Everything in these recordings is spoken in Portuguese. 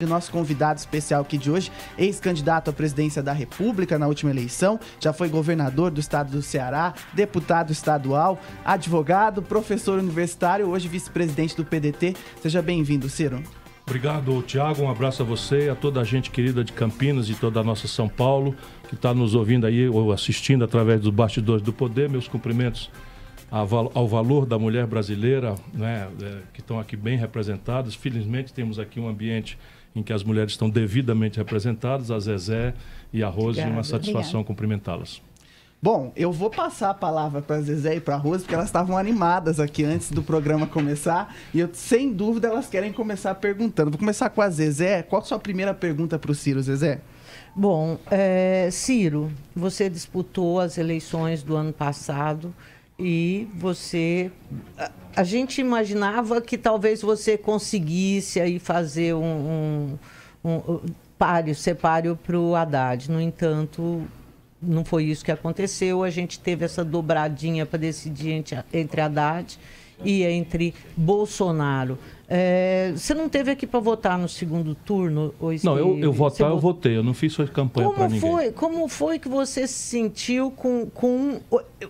Nosso convidado especial aqui de hoje, ex-candidato à presidência da República na última eleição, já foi governador do estado do Ceará, deputado estadual, advogado, professor universitário, hoje vice-presidente do PDT. Seja bem-vindo, Ciro. Obrigado, Tiago. Um abraço a você, a toda a gente querida de Campinas e toda a nossa São Paulo, que está nos ouvindo aí ou assistindo através dos bastidores do poder. Meus cumprimentos ao valor da mulher brasileira, né, que estão aqui bem representadas. Felizmente temos aqui um ambiente em que as mulheres estão devidamente representadas, a Zezé e a Rose, e uma satisfação cumprimentá-las. Bom, eu vou passar a palavra para a Zezé e para a Rose, porque elas estavam animadas aqui antes do programa começar, e sem dúvida elas querem começar perguntando. Vou começar com a Zezé. Qual a sua primeira pergunta para o Ciro, Zezé? Bom, Ciro, você disputou as eleições do ano passado e a gente imaginava que talvez você conseguisse aí fazer ser páreo para o Haddad. No entanto, não foi isso que aconteceu. A gente teve essa dobradinha para decidir entre Haddad e entre Bolsonaro. Você não esteve aqui para votar no segundo turno? Não, eu votei. Eu não fiz sua campanha para ninguém. Como foi que você se sentiu com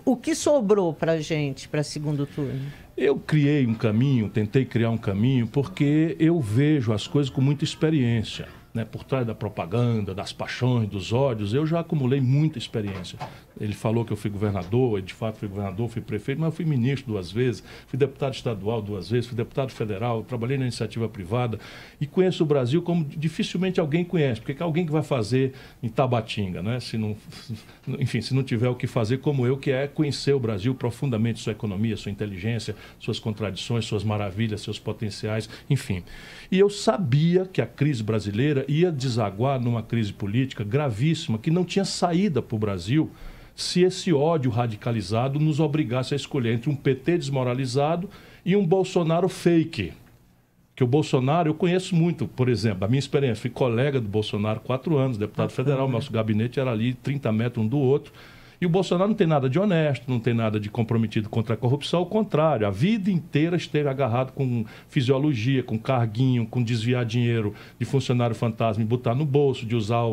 o que sobrou para a gente para segundo turno? Eu tentei criar um caminho, porque eu vejo as coisas com muita experiência. Né, por trás da propaganda, das paixões, dos ódios, eu já acumulei muita experiência. Ele falou que eu fui governador, e de fato fui governador, fui prefeito, mas eu fui ministro 2 vezes, fui deputado estadual 2 vezes, fui deputado federal, trabalhei na iniciativa privada e conheço o Brasil como dificilmente alguém conhece, porque é alguém que vai fazer em Tabatinga, né? Se não tiver o que fazer como eu, que é conhecer o Brasil profundamente, sua economia, sua inteligência, suas contradições, suas maravilhas, seus potenciais, enfim. E eu sabia que a crise brasileira ia desaguar numa crise política gravíssima, que não tinha saída para o Brasil se esse ódio radicalizado nos obrigasse a escolher entre um PT desmoralizado e um Bolsonaro fake. Que o Bolsonaro, eu conheço muito, por exemplo, a minha experiência, fui colega do Bolsonaro 4 anos, deputado federal, nosso gabinete era ali 30 metros um do outro. E o Bolsonaro não tem nada de honesto, não tem nada de comprometido contra a corrupção, ao contrário, a vida inteira esteve agarrado com fisiologia, com carguinho, com desviar dinheiro de funcionário fantasma e botar no bolso, de usar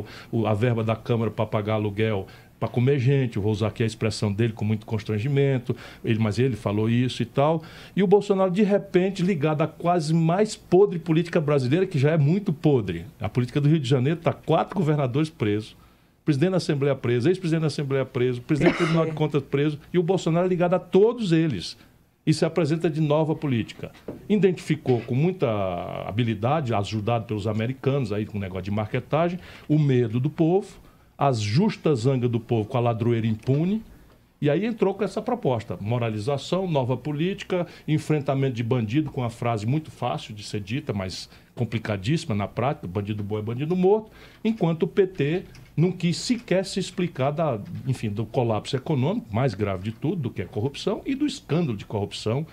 a verba da Câmara para pagar aluguel, para comer gente. Eu vou usar aqui a expressão dele com muito constrangimento, mas ele falou isso e tal. E o Bolsonaro, de repente, ligado à quase mais podre política brasileira, que já é muito podre. A política do Rio de Janeiro está 4 governadores presos. Presidente da Assembleia preso, ex-presidente da Assembleia preso, presidente do Tribunal de Contas preso, e o Bolsonaro é ligado a todos eles. E se apresenta de nova política. Identificou com muita habilidade, ajudado pelos americanos, aí com o negócio de marketagem, o medo do povo, as justas zangas do povo com a ladroeira impune, e aí entrou com essa proposta: moralização, nova política, enfrentamento de bandido, com uma frase muito fácil de ser dita, mas complicadíssima na prática: bandido bom é bandido morto, enquanto o PT não quis sequer se explicar do colapso econômico, mais grave de tudo, do que a corrupção, e do escândalo de corrupção,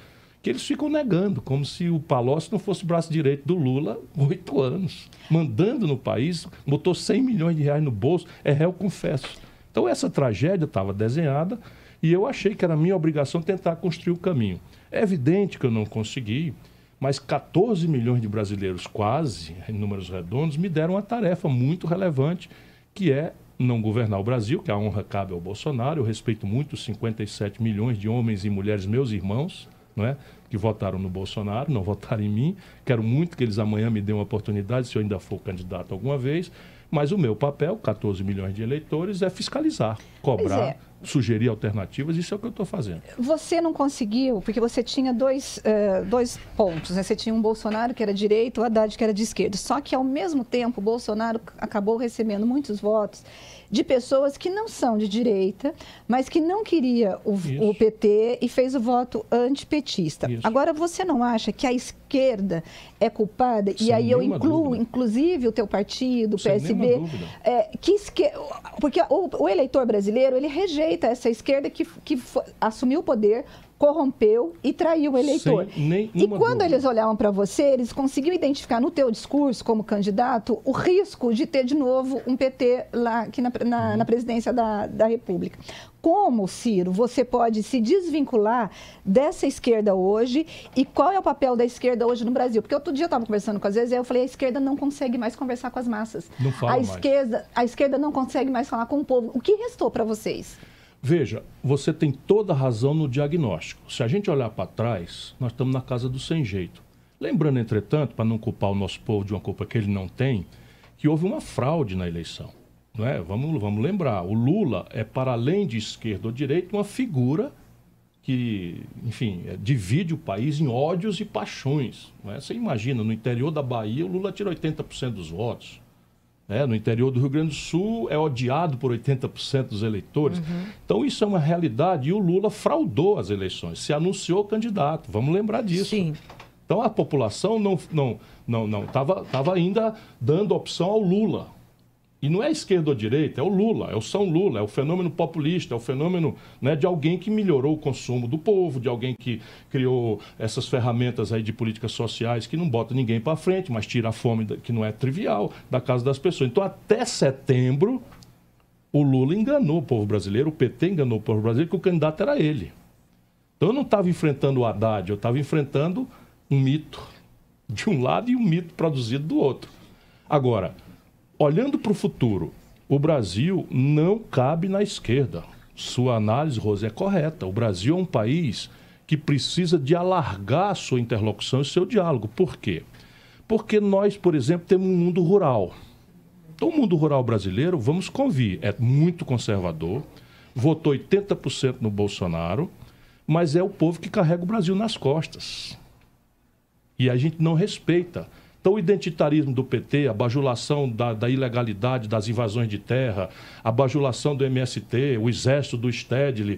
que eles ficam negando, como se o Palocci não fosse o braço direito do Lula 8 anos, mandando no país, botou 100 milhões de reais no bolso, é réu confesso. Então essa tragédia estava desenhada e eu achei que era minha obrigação tentar construir o caminho. É evidente que eu não consegui, mas 14 milhões de brasileiros, quase, em números redondos, me deram uma tarefa muito relevante, que é não governar o Brasil, que a honra cabe ao Bolsonaro. Eu respeito muito os 57 milhões de homens e mulheres, meus irmãos, não é? Que votaram no Bolsonaro, não votaram em mim. Quero muito que eles amanhã me dêem uma oportunidade, se eu ainda for candidato alguma vez. Mas o meu papel, 14 milhões de eleitores, é fiscalizar, cobrar, sugerir alternativas. Isso é o que eu estou fazendo. Você não conseguiu, porque você tinha dois pontos, né? Você tinha um Bolsonaro que era de direita, o Haddad que era de esquerda. Só que, ao mesmo tempo, o Bolsonaro acabou recebendo muitos votos de pessoas que não são de direita, mas que não queria o PT e fez o voto antipetista. Isso. Agora, você não acha que a esquerda é culpada? Sem e aí eu incluo, dúvida. Inclusive, o teu partido, o PSB, porque o eleitor brasileiro, ele rejeita essa esquerda que assumiu o poder corrompeu e traiu o eleitor. E quando dúvida. eles olhavam para você, eles conseguiam identificar no teu discurso como candidato o risco de ter de novo um PT lá aqui na presidência da República. Como, Ciro, você pode se desvincular dessa esquerda hoje e qual é o papel da esquerda hoje no Brasil? Porque outro dia eu estava conversando com as vezes e eu falei, a esquerda não consegue mais conversar com as massas. Não fala mais. A esquerda não consegue mais falar com o povo. O que restou para vocês? Veja, você tem toda a razão no diagnóstico. Se a gente olhar para trás, nós estamos na casa do sem jeito. Lembrando, entretanto, para não culpar o nosso povo de uma culpa que ele não tem, que houve uma fraude na eleição. Não é? Vamos lembrar, o Lula é, para além de esquerda ou direita, uma figura que, enfim, divide o país em ódios e paixões. Não é? Você imagina, no interior da Bahia, o Lula tira 80% dos votos. No interior do Rio Grande do Sul é odiado por 80% dos eleitores. Então isso é uma realidade e o Lula fraudou as eleições, se anunciou candidato, vamos lembrar disso. Sim. Então a população não estava ainda dando opção ao Lula. E não é esquerda ou direita, é o Lula, é o São Lula, é o fenômeno populista, é o fenômeno, né, de alguém que melhorou o consumo do povo, de alguém que criou essas ferramentas aí de políticas sociais que não bota ninguém para frente, mas tira a fome, que não é trivial, da casa das pessoas. Então, até setembro, o Lula enganou o povo brasileiro, o PT enganou o povo brasileiro, que o candidato era ele. Então, eu não estava enfrentando o Haddad, eu estava enfrentando um mito de um lado e um mito produzido do outro. Agora, olhando para o futuro, o Brasil não cabe na esquerda. Sua análise, Rose, é correta. O Brasil é um país que precisa de alargar a sua interlocução e seu diálogo. Por quê? Porque nós, por exemplo, temos um mundo rural. Então, o mundo rural brasileiro, vamos convir, é muito conservador, votou 80% no Bolsonaro, mas é o povo que carrega o Brasil nas costas. E a gente não respeita. Então, o identitarismo do PT, a bajulação da ilegalidade, das invasões de terra, a bajulação do MST, o exército do Stedley,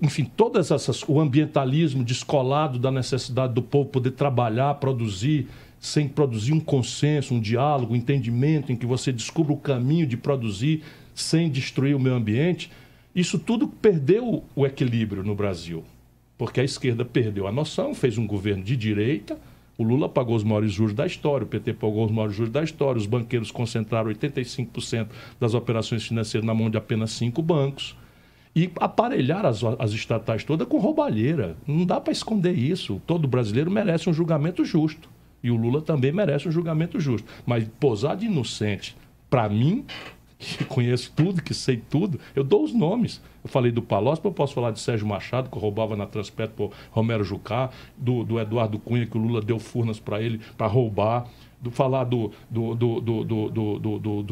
enfim, todas essas, o ambientalismo descolado da necessidade do povo poder trabalhar, produzir, sem produzir um consenso, um diálogo, um entendimento em que você descubra o caminho de produzir sem destruir o meio ambiente, isso tudo perdeu o equilíbrio no Brasil. Porque a esquerda perdeu a noção, fez um governo de direita. O Lula pagou os maiores juros da história, o PT pagou os maiores juros da história, os banqueiros concentraram 85% das operações financeiras na mão de apenas 5 bancos. E aparelhar as estatais todas com roubalheira. Não dá para esconder isso. Todo brasileiro merece um julgamento justo. E o Lula também merece um julgamento justo. Mas posar de inocente, para mim, que conheço tudo, que sei tudo, eu dou os nomes. Eu falei do Palocci, eu posso falar de Sérgio Machado, que roubava na Transpetro por Romero Jucá, do Eduardo Cunha, que o Lula deu furnas para ele, para roubar, falar do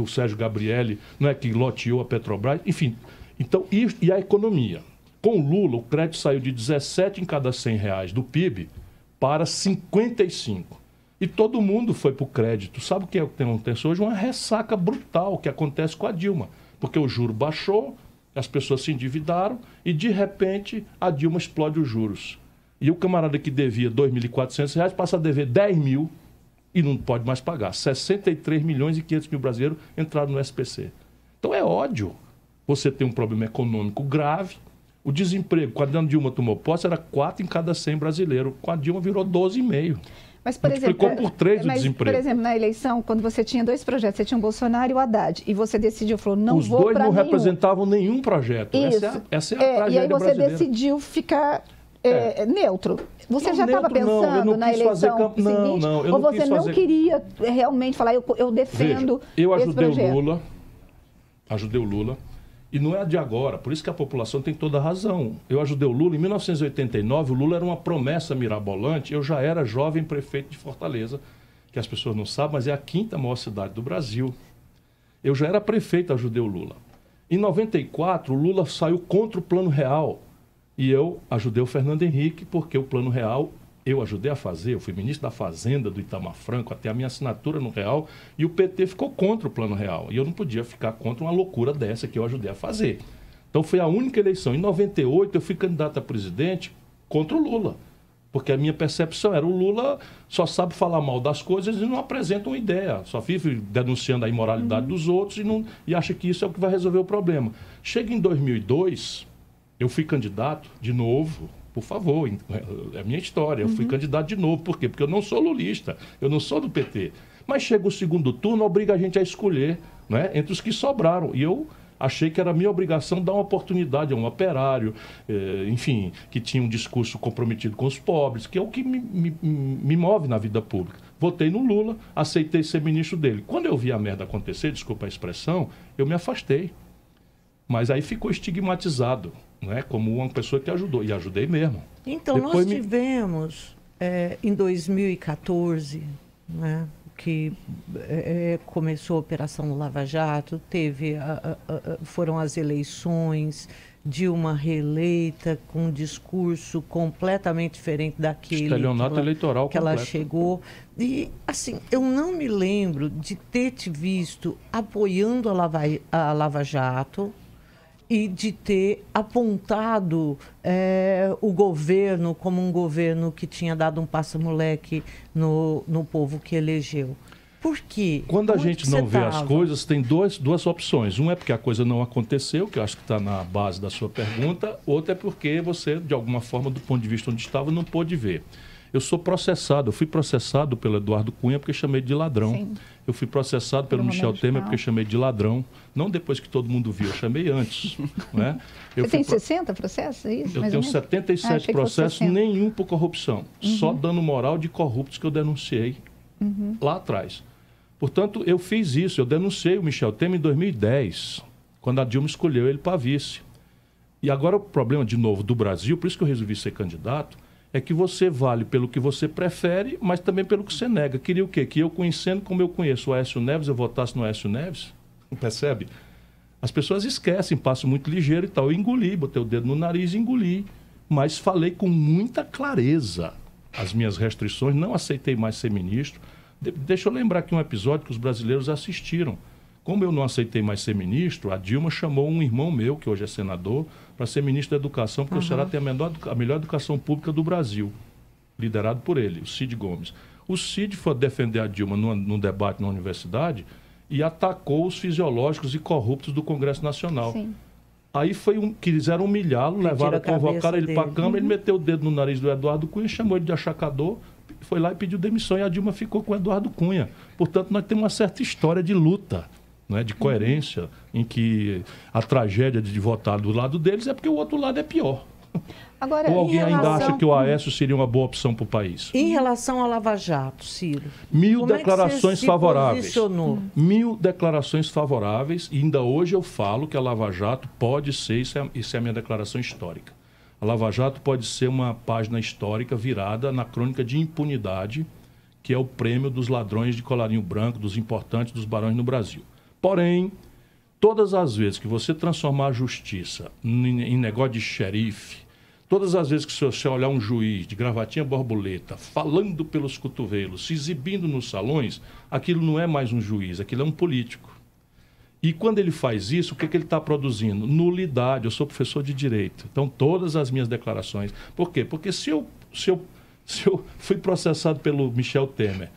Sérgio Gabrielli, não é, que loteou a Petrobras, enfim. Então, e a economia? Com o Lula, o crédito saiu de 17 em cada 100 reais do PIB para 55. E todo mundo foi para o crédito. Sabe o que acontece hoje? Uma ressaca brutal que acontece com a Dilma. Porque o juro baixou, as pessoas se endividaram e, de repente, a Dilma explode os juros. E o camarada que devia R$ 2.400 passa a dever 10 mil e não pode mais pagar. 63 milhões e 500 mil brasileiros entraram no SPC. Então é ódio. Você tem um problema econômico grave. O desemprego, quando a Dilma tomou posse, era 4 em cada 100 brasileiros. Com a Dilma virou 12,5. Mas, por exemplo, por 3 o desemprego. Por exemplo, na eleição, quando você tinha 2 projetos, você tinha o Bolsonaro e o Haddad, e você decidiu, falou, não vou para nenhum. Os dois não representavam nenhum projeto. Isso. Essa é a tragédia e aí você brasileira. decidiu ficar neutro. Você não, já estava pensando na eleição seguinte? Não, eu ou não você quis não fazer... queria realmente falar, eu defendo. Veja, eu ajudei esse projeto. ajudei o Lula, e não é de agora, por isso que a população tem toda a razão. Eu ajudei o Lula, em 1989, o Lula era uma promessa mirabolante, eu já era jovem prefeito de Fortaleza, que as pessoas não sabem, mas é a 5ª maior cidade do Brasil. Eu já era prefeito, ajudei o Lula. Em 94, o Lula saiu contra o Plano Real, e eu ajudei o Fernando Henrique, porque o Plano Real eu ajudei a fazer, eu fui ministro da Fazenda do Itamar Franco, até a minha assinatura no Real, e o PT ficou contra o Plano Real. E eu não podia ficar contra uma loucura dessa que eu ajudei a fazer. Então foi a única eleição. Em 98 eu fui candidato a presidente contra o Lula, porque a minha percepção era o Lula só sabe falar mal das coisas e não apresenta uma ideia, só vive denunciando a imoralidade dos outros e acha que isso é o que vai resolver o problema. Chega em 2002, eu fui candidato de novo, Por favor, é a minha história. Eu fui candidato de novo. Por quê? Porque eu não sou lulista, eu não sou do PT. Mas chega o segundo turno, obriga a gente a escolher, né, entre os que sobraram. E eu achei que era minha obrigação dar uma oportunidade a um operário, enfim, que tinha um discurso comprometido com os pobres, que é o que me move na vida pública. Votei no Lula, aceitei ser ministro dele. Quando eu vi a merda acontecer, desculpa a expressão, eu me afastei. Mas aí ficou estigmatizado, né, como uma pessoa que ajudou. E ajudei mesmo. Então, nós tivemos, em 2014, né, que começou a Operação Lava Jato, foram as eleições, Dilma reeleita com um discurso completamente diferente daquele eleitoral que ela chegou. E, assim, eu não me lembro de ter te visto apoiando a Lava Jato e de ter apontado o governo como um governo que tinha dado um passa-moleque no povo que elegeu. Por quê? Quando a gente não vê as coisas, tem duas opções. Um é porque a coisa não aconteceu, que eu acho que está na base da sua pergunta. Outra é porque você, de alguma forma, do ponto de vista onde estava, não pôde ver. Eu fui processado pelo Eduardo Cunha porque chamei de ladrão. Sim. Eu fui processado pelo Michel Temer porque chamei de ladrão. Não depois que todo mundo viu, eu chamei antes. Né? Você tem 60 processos, é isso? Eu tenho 77 processos, nenhum por corrupção. Só dano moral de corruptos que eu denunciei lá atrás. Portanto, eu fiz isso. Eu denunciei o Michel Temer em 2010, quando a Dilma escolheu ele para vice. E agora o problema, de novo, do Brasil, por isso que eu resolvi ser candidato, é que você vale pelo que você prefere, mas também pelo que você nega. Queria o quê? Que eu, conhecendo como eu conheço o Aécio Neves, eu votasse no Aécio Neves? Percebe? As pessoas esquecem, passam muito ligeiro e tal. Eu engoli, botei o dedo no nariz e engoli. Mas falei com muita clareza as minhas restrições, não aceitei mais ser ministro. Deixa eu lembrar aqui um episódio que os brasileiros assistiram. Como eu não aceitei mais ser ministro, a Dilma chamou um irmão meu, que hoje é senador, para ser ministro da Educação, porque o Ceará tem a melhor educação pública do Brasil, liderado por ele, o Cid Gomes. O Cid foi defender a Dilma num debate na universidade e atacou os fisiológicos e corruptos do Congresso Nacional. Sim. Aí quiseram humilhá-lo, levaram, convocaram ele para a Câmara, ele meteu o dedo no nariz do Eduardo Cunha, chamou ele de achacador, foi lá e pediu demissão, e a Dilma ficou com o Eduardo Cunha. Portanto, nós temos uma certa história de luta, né, de coerência, em que a tragédia de votar do lado deles é porque o outro lado é pior. Agora, ou alguém ainda acha que o Aécio seria uma boa opção para o país? Em relação à Lava Jato, Ciro, 1000 declarações favoráveis. Posicionou? 1000 declarações favoráveis, e ainda hoje eu falo que a Lava Jato pode ser, isso é a minha declaração histórica, a Lava Jato pode ser uma página histórica virada na crônica de impunidade, que é o prêmio dos ladrões de colarinho branco, dos importantes, dos barões no Brasil. Porém, todas as vezes que você transformar a justiça em negócio de xerife, todas as vezes que você olhar um juiz de gravatinha borboleta, falando pelos cotovelos, se exibindo nos salões, aquilo não é mais um juiz, aquilo é um político. E quando ele faz isso, o que ele está produzindo? Nulidade. Eu sou professor de Direito. Então, todas as minhas declarações... Por quê? Porque se eu fui processado pelo Michel Temer,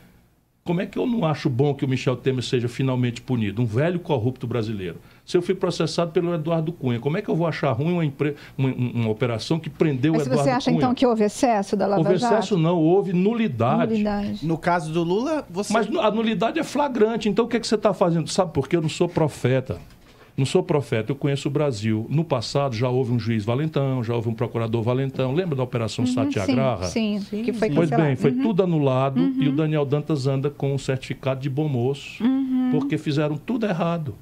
como é que eu não acho bom que o Michel Temer seja finalmente punido? Um velho corrupto brasileiro. Se eu fui processado pelo Eduardo Cunha, como é que eu vou achar ruim uma operação que prendeu o Eduardo Cunha? Mas você acha, então, que houve excesso da Lava Jato? Houve excesso não, houve nulidade. No caso do Lula, você... Mas a nulidade é flagrante. Então, o que você está fazendo? Sabe por quê? Eu não sou profeta. Não sou profeta, eu conheço o Brasil. No passado já houve um juiz valentão, já houve um procurador valentão. Lembra da Operação Satyagraha? Sim, que foi Pois cancelado. bem, foi tudo anulado e o Daniel Dantas anda com um certificado de bom moço, porque fizeram tudo errado.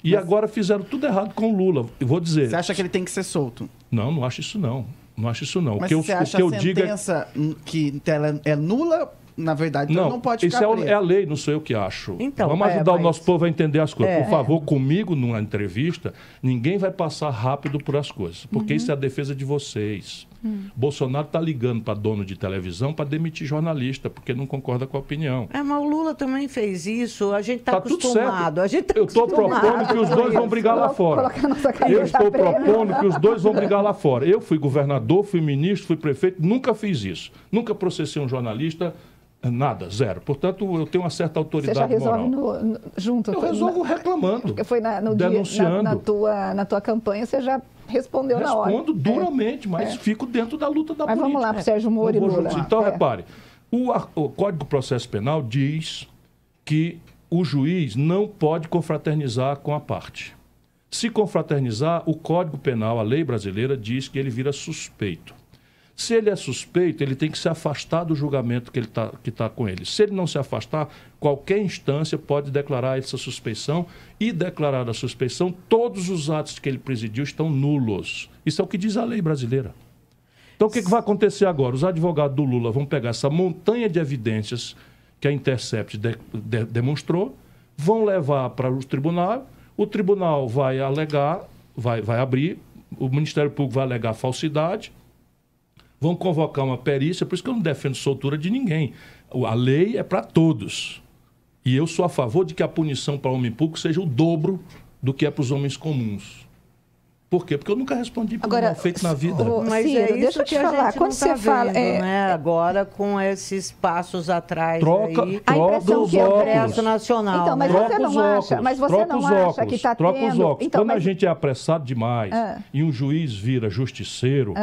E agora fizeram tudo errado com o Lula. Eu vou dizer... Você acha que ele tem que ser solto? Não acho isso não. Não acho isso não. Mas você acha a sentença que ela é nula... Na verdade, então não pode ficar preso. Isso é a lei, não sou eu que acho. Então, vamos ajudar o nosso povo a entender as coisas. Por favor, comigo, numa entrevista, ninguém vai passar rápido por as coisas, porque isso é a defesa de vocês. Bolsonaro está ligando para dono de televisão para demitir jornalista, porque não concorda com a opinião. Mas o Lula também fez isso, a gente está acostumado. Eu estou propondo que os dois vão brigar lá fora. Eu estou propondo que os dois vão brigar lá fora. Eu fui governador, fui ministro, fui prefeito, nunca fiz isso. Nunca processei um jornalista. Nada, zero. Portanto, eu tenho uma certa autoridade moral. Você já resolve junto? Eu resolvo reclamando, Porque foi denunciando. Na tua campanha, você já respondeu na hora. Respondo duramente, mas fico dentro da luta da política. Mas vamos lá para o Sérgio Moro e Lula. Então, repare, o Código de Processo Penal diz que o juiz não pode confraternizar com a parte. Se confraternizar, o Código Penal, a lei brasileira, diz que ele vira suspeito. Se ele é suspeito, ele tem que se afastar do julgamento que está com ele. Se ele não se afastar, qualquer instância pode declarar essa suspeição e, declarada a suspeição, todos os atos que ele presidiu estão nulos. Isso é o que diz a lei brasileira. Então, o que vai acontecer agora? Os advogados do Lula vão pegar essa montanha de evidências que a Intercept demonstrou, vão levar para o tribunal vai alegar, vai abrir, o Ministério Público vai alegar falsidade, vão convocar uma perícia, por isso que eu não defendo soltura de ninguém. A lei é para todos. E eu sou a favor de que a punição para o homem público seja o dobro do que é para os homens comuns. Por quê? Porque eu nunca respondi por mal feito na vida. Mas Ciro, é isso deixa eu te que a falar. gente Quando não você tá fala, vendo, né? Agora, com esses passos atrás Troca aí, os Congresso Nacional. Então, mas né? você não acha, mas você não acha que está tendo... Troca os óculos. Então, Quando a gente é apressado demais e um juiz vira justiceiro,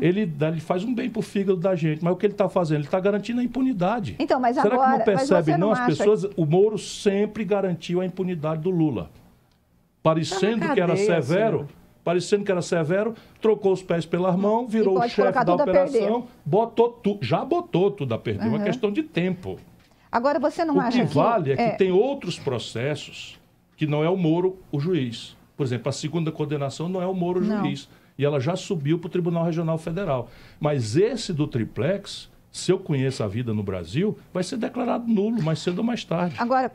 ele faz um bem para o fígado da gente. Mas o que ele está fazendo? Ele está garantindo a impunidade. Então, mas será agora, que não percebe, não as pessoas? O Moro sempre garantiu a impunidade do Lula. Parecendo que era severo... Parecendo que era severo, trocou os pés pelas mãos, virou o chefe da operação, já botou tudo a perder. É uma questão de tempo. Agora, você não acha que... O que vale é que tem outros processos que não é o Moro o juiz. Por exemplo, a segunda condenação não é o Moro o juiz. E ela já subiu para o Tribunal Regional Federal. Mas esse do triplex, se eu conheço a vida no Brasil, vai ser declarado nulo mais cedo ou mais tarde. Agora,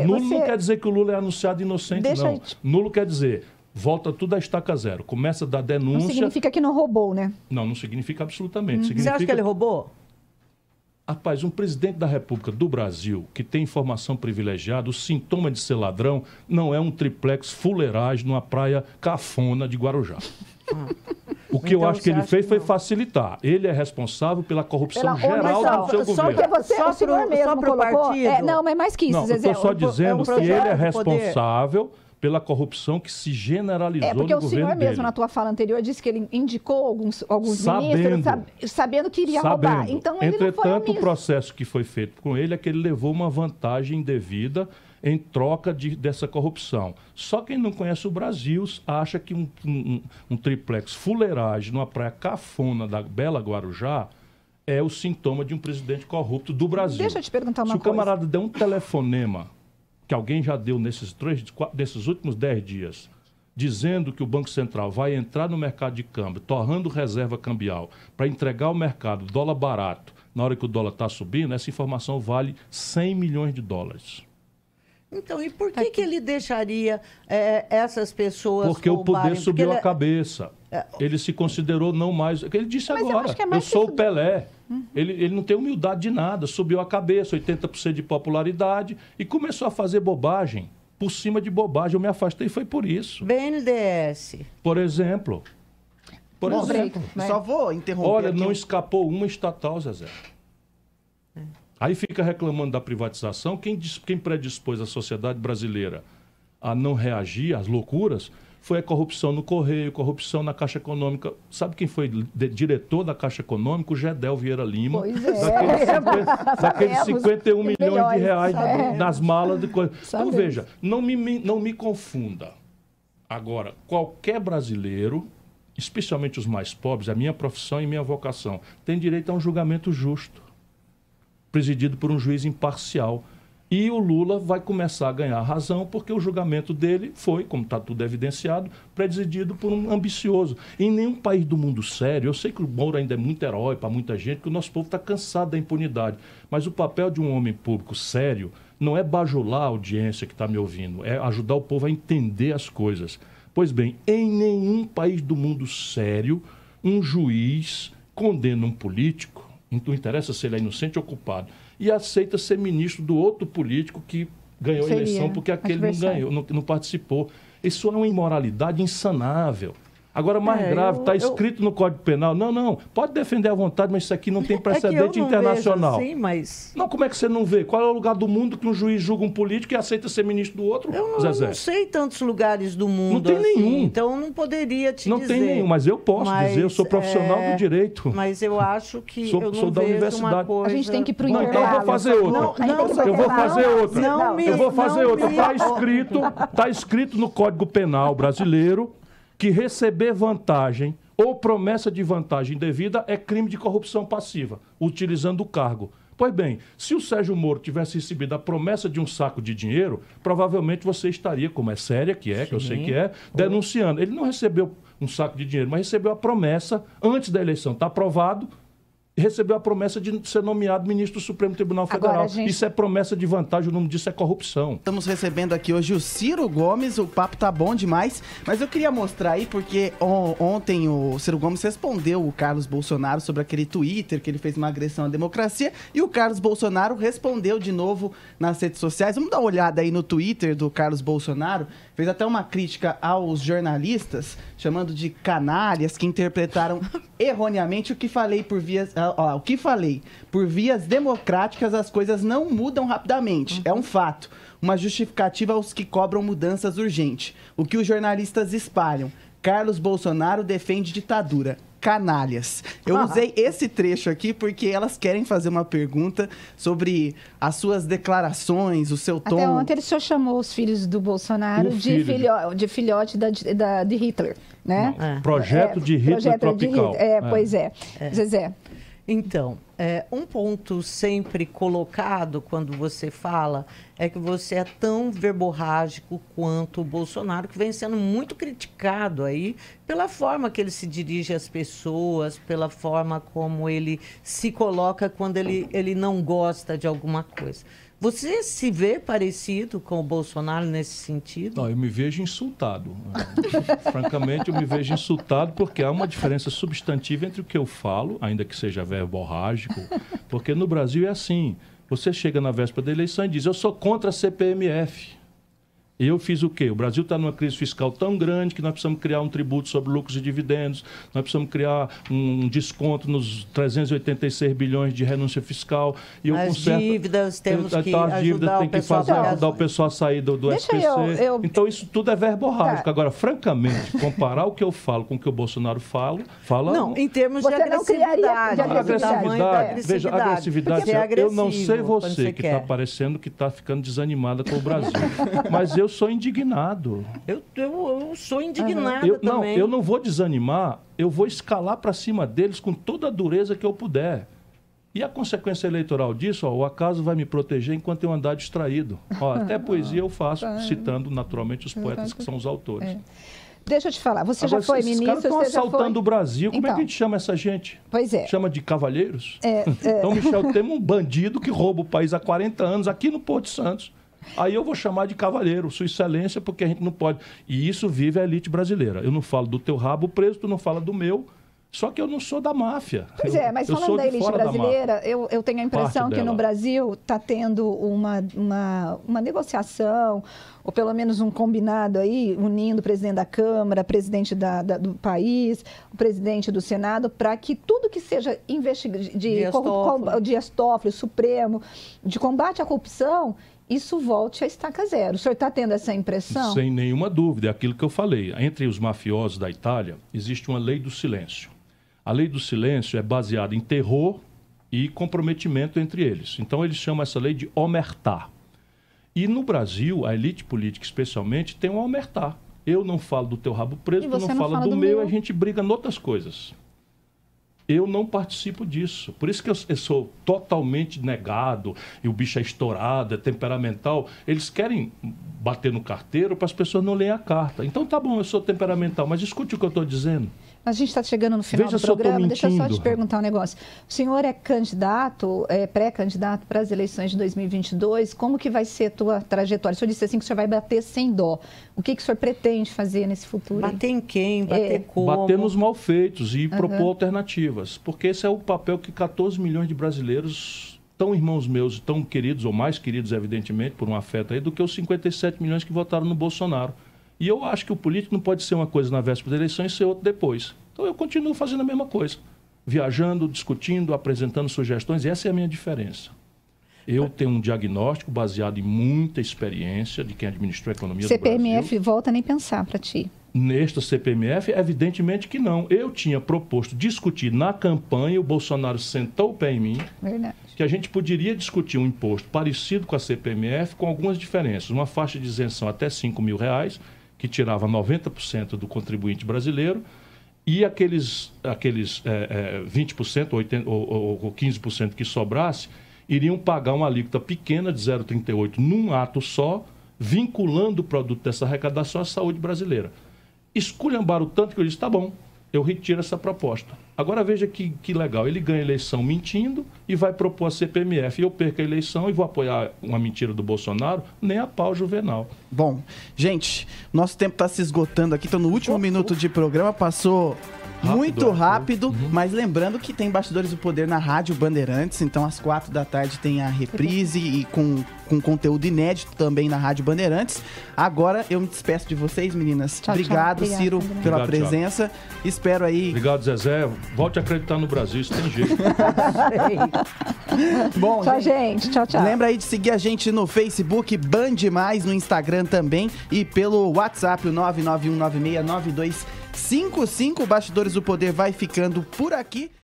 Nulo não quer dizer que o Lula é anunciado inocente, não. Nulo quer dizer... Volta tudo a estaca zero. Começa a dar denúncia... Não significa que não roubou, né? Não significa absolutamente. Significa... Você acha que ele roubou? Rapaz, um presidente da República do Brasil que tem informação privilegiada, o sintoma de ser ladrão não é um triplex fuleiragem numa praia cafona de Guarujá. O que eu acho que ele fez foi facilitar. Ele é responsável pela corrupção geral do seu governo. Só para você, o senhor mesmo colocou... não, mas mais que isso, Zezé. Não, eu estou só dizendo que ele é responsável... pela corrupção que se generalizou no governo dele. Porque o senhor mesmo, na tua fala anterior, disse que ele indicou alguns ministros sabendo que iria roubar. Então, ele entretanto, o processo que foi feito com ele é que ele levou uma vantagem indevida em troca dessa corrupção. Só quem não conhece o Brasil acha que um triplex fuleiragem numa praia cafona da bela Guarujá é o sintoma de um presidente corrupto do Brasil. Deixa eu te perguntar uma coisa. Se o camarada der um telefonema que alguém já deu nesses últimos 10 dias, dizendo que o Banco Central vai entrar no mercado de câmbio, torrando reserva cambial, para entregar ao mercado dólar barato, na hora que o dólar está subindo, essa informação vale 100 milhões de dólares. Então, e por que ele deixaria essas pessoas Porque roubarem? O poder subiu a cabeça. Ele se considerou não mais... Ele disse agora, eu sou o Pelé. Ele não tem humildade de nada, subiu a cabeça, 80% de popularidade e começou a fazer bobagem, por cima de bobagem. Eu me afastei, foi por isso. BNDES. Por exemplo. Só vou interromper. Olha, não escapou uma estatal, Zezé. Aí fica reclamando da privatização. Quem predispôs a sociedade brasileira a não reagir às loucuras foi a corrupção no Correio, corrupção na Caixa Econômica. Sabe quem foi diretor da Caixa Econômica? O Gedel Vieira Lima. Pois é. Daqueles 51 milhões de reais nas malas de coisa. Então, veja, não me confunda. Agora, qualquer brasileiro, especialmente os mais pobres, a minha profissão e minha vocação, tem direito a um julgamento justo, presidido por um juiz imparcial. E o Lula vai começar a ganhar razão porque o julgamento dele foi, como está tudo evidenciado, presidido por um ambicioso. Em nenhum país do mundo sério, eu sei que o Moro ainda é muito herói para muita gente, que o nosso povo está cansado da impunidade, mas o papel de um homem público sério não é bajular a audiência que está me ouvindo, é ajudar o povo a entender as coisas. Pois bem, em nenhum país do mundo sério, um juiz condena um político, não interessa se ele é inocente ou culpado, e aceita ser ministro do outro político que ganhou a eleição porque aquele não ganhou, não participou. Isso é uma imoralidade insanável. Agora, mais grave, está escrito no Código Penal. Não, pode defender à vontade, mas isso aqui não tem precedente internacional. Vejo assim, mas... Não, como é que você não vê? Qual é o lugar do mundo que um juiz julga um político e aceita ser ministro do outro, Zezé? Eu não sei tantos lugares do mundo. Não tem assim, nenhum. Então, eu não poderia te dizer. Não tem nenhum, mas eu posso dizer, eu sou profissional do direito. Mas eu acho que eu não sou da vejo universidade. uma coisa... A gente tem que ir para o intervalo. Então eu vou fazer outra. Eu vou fazer outra. Eu vou fazer outra. Está escrito no Código Penal brasileiro que receber vantagem ou promessa de vantagem indevida é crime de corrupção passiva, utilizando o cargo. Pois bem, se o Sérgio Moro tivesse recebido a promessa de um saco de dinheiro, provavelmente você estaria, como é séria que eu sei que é, denunciando. Ele não recebeu um saco de dinheiro, mas recebeu a promessa, antes da eleição, está aprovado, recebeu a promessa de ser nomeado ministro do Supremo Tribunal Federal. Isso é promessa de vantagem, o nome disso é corrupção. Estamos recebendo aqui hoje o Ciro Gomes, o papo tá bom demais, mas eu queria mostrar aí, porque ontem o Ciro Gomes respondeu o Carlos Bolsonaro sobre aquele Twitter que ele fez uma agressão à democracia, e o Carlos Bolsonaro respondeu de novo nas redes sociais. Vamos dar uma olhada aí no Twitter do Carlos Bolsonaro, fez até uma crítica aos jornalistas, chamando de canalhas que interpretaram erroneamente o que falei por vias... o que falei? Por vias democráticas, as coisas não mudam rapidamente. É um fato. Uma justificativa aos que cobram mudanças urgentes. O que os jornalistas espalham. Carlos Bolsonaro defende ditadura. Canalhas. Eu usei esse trecho aqui porque elas querem fazer uma pergunta sobre as suas declarações, o seu tom. Até ontem o senhor chamou os filhos do Bolsonaro de filhote de Hitler, né? Projeto de Hitler tropical. Pois é. Zezé. Então, um ponto sempre colocado quando você fala é que você é tão verborrágico quanto o Bolsonaro, que vem sendo muito criticado aí pela forma que ele se dirige às pessoas, pela forma como ele se coloca quando ele não gosta de alguma coisa. Você se vê parecido com o Bolsonaro nesse sentido? Não, eu me vejo insultado. Francamente, eu me vejo insultado porque há uma diferença substantiva entre o que eu falo, ainda que seja verborrágico, porque no Brasil é assim. Você chega na véspera da eleição e diz, eu sou contra a CPMF. E eu fiz o quê? O Brasil está numa crise fiscal tão grande que nós precisamos criar um tributo sobre lucros e dividendos, nós precisamos criar um desconto nos 386 bilhões de renúncia fiscal. E eu dívidas, temos que ajudar o pessoal a sair do SPC. Então, isso tudo é verborrágico. Agora, francamente, comparar o que eu falo com o que o Bolsonaro fala... Não, em termos de agressividade. Veja, agressividade. Eu não sei você que está parecendo que está ficando desanimada com o Brasil. Mas eu sou indignado. Eu sou indignada também. Eu não vou desanimar, eu vou escalar para cima deles com toda a dureza que eu puder. E a consequência eleitoral disso, o acaso vai me proteger enquanto eu andar distraído. Até poesia eu faço, citando naturalmente os poetas que são os autores. Deixa eu te falar, você já foi ministro... Os caras estão assaltando o Brasil, como é que a gente chama essa gente? Pois é. Chama de cavalheiros? Então, Michel, temos um bandido que rouba o país há 40 anos, aqui no Porto de Santos. Aí eu vou chamar de cavalheiro, sua excelência, porque a gente não pode... E isso vive a elite brasileira. Eu não falo do teu rabo preso, tu não fala do meu, só que eu não sou da máfia. Pois mas falando da elite brasileira, eu tenho a impressão que no Brasil está tendo uma negociação, ou pelo menos um combinado aí, unindo o presidente da Câmara, presidente do país, o presidente do Senado, para que tudo que seja Dias Toffoli, Supremo, de combate à corrupção... isso volte a estaca zero. O senhor está tendo essa impressão? Sem nenhuma dúvida, é aquilo que eu falei. Entre os mafiosos da Itália, existe uma lei do silêncio. A lei do silêncio é baseada em terror e comprometimento entre eles. Então, eles chamam essa lei de omertà. E no Brasil, a elite política especialmente, tem um omertà. Eu não falo do teu rabo preso, tu não fala do meu, a gente briga em outras coisas. Eu não participo disso. Por isso que eu sou totalmente negado, e o bicho é estourado, é temperamental. Eles querem bater no carteiro para as pessoas não lerem a carta. Então tá bom, eu sou temperamental, mas escute o que eu estou dizendo. A gente está chegando no final do programa, deixa eu só te perguntar um negócio. O senhor é candidato, pré-candidato para as eleições de 2022, como que vai ser a tua trajetória? O senhor disse assim que o senhor vai bater sem dó. O que o senhor pretende fazer nesse futuro? Bater em quem? Bater como? Bater nos malfeitos e propor alternativas, porque esse é o papel que 14 milhões de brasileiros, tão irmãos meus, tão queridos, ou mais queridos, evidentemente, por um afeto aí, do que os 57 milhões que votaram no Bolsonaro. E eu acho que o político não pode ser uma coisa na véspera da eleição e ser outra depois. Então eu continuo fazendo a mesma coisa. Viajando, discutindo, apresentando sugestões. E essa é a minha diferença. Eu tenho um diagnóstico baseado em muita experiência de quem administrou a economia do Brasil. CPMF volta a nem pensar para ti. Nesta CPMF, evidentemente que não. Eu tinha proposto discutir na campanha, o Bolsonaro sentou o pé em mim, Verdade. que a gente poderia discutir um imposto parecido com a CPMF, com algumas diferenças. Uma faixa de isenção até R$5.000, que tirava 90% do contribuinte brasileiro, e aqueles 20% ou 15% que sobrasse, iriam pagar uma alíquota pequena de 0,38 num ato só, vinculando o produto dessa arrecadação à saúde brasileira. Esculhambaram tanto que eu disse, tá bom, eu retiro essa proposta. Agora veja que legal, ele ganha a eleição mentindo e vai propor a CPMF. E eu perco a eleição e vou apoiar uma mentira do Bolsonaro, nem a pau Juvenal. Bom, gente, nosso tempo está se esgotando aqui, então no último minuto de programa passou muito rápido, mas lembrando que tem Bastidores do Poder na Rádio Bandeirantes, então às 4h tem a reprise e com conteúdo inédito também na Rádio Bandeirantes. Agora eu me despeço de vocês, meninas. Tchau, obrigado, tchau. Ciro, Obrigado, pela Obrigado, presença. Espero aí... Obrigado, Zezé. Volte a acreditar no Brasil, isso tem jeito. Bom, Tchau, gente. Tchau, tchau. Lembra aí de seguir a gente no Facebook, Band Mais, no Instagram também e pelo WhatsApp, o 991969255. Bastidores do Poder vai ficando por aqui.